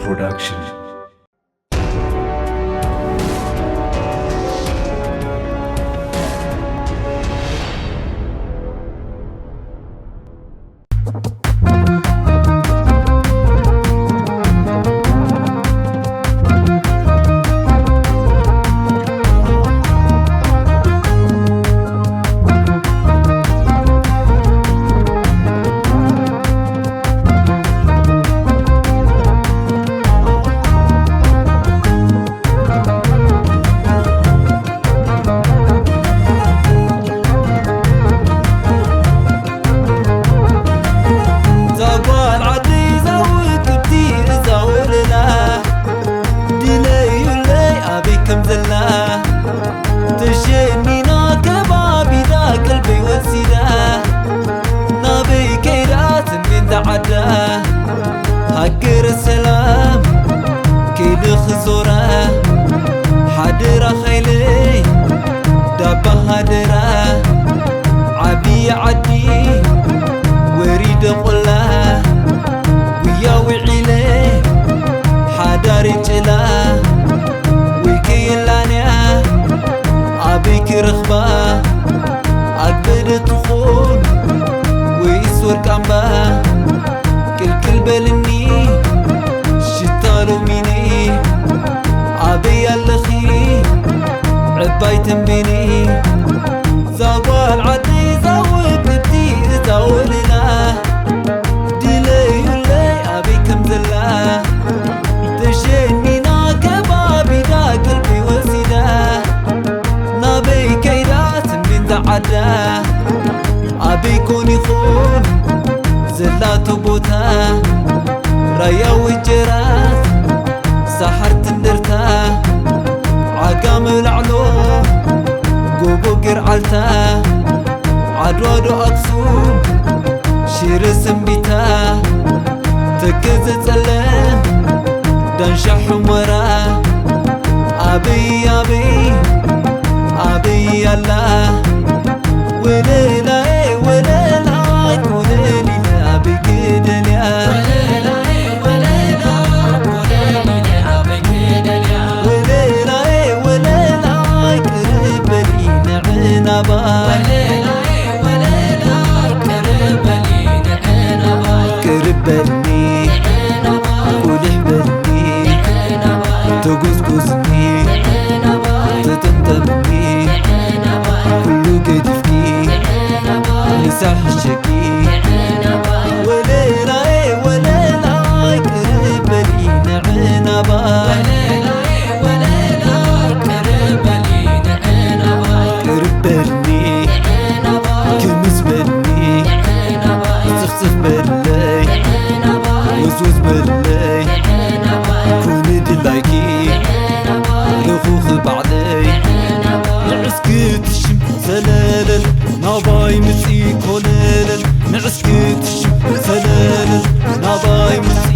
Production. تشنينا كبابي ذاك البي والسيدة نبي كيرات من تعدى هكر السلام كيد خزورة حدرة خيلي دابا هدرة عبي عدي وريد قلا ويا وعيلي حداري جلا ويكيلانيا عبيك رخبة عقبد تخون ويسور كامبا كل بلني شتالو ميني عبي اللخي عباي تنبيني زاوال عدي زاوك نبتي زاولنا ديلي يولي عبي كمزلا تشنينا كبابي دا قلبي وسيدا نبي كيدات من تعدى عبي كون يخون زلاتو بوتا رايا وجرات سحرت النرتا عقام العلو قوبو قرعلتا عدوادو أكسوم شير سنبيتا تكز تسلم دنشا حمرا عبي عبي عبي يلا وليلا وليلا وليلا عبي كدليا وليلا عبي كدليا وليلا وليلا قرب لينا عنبا وليلا قرب لينا عنبا قرب لي ولح بلي تقزقزني تتنتبني كله كتفني نساح الشكي وليلا وليلا قرب لينا عنبا وليلا قرب لينا عنبا قرب لي كمس بلي سخسخ بلي وزوز بلي كوني دلايكي نخوخ بعدي نعسكت الشم سلالل ناباي مسي كولالل نعسكت الشم سلالل ناباي مسي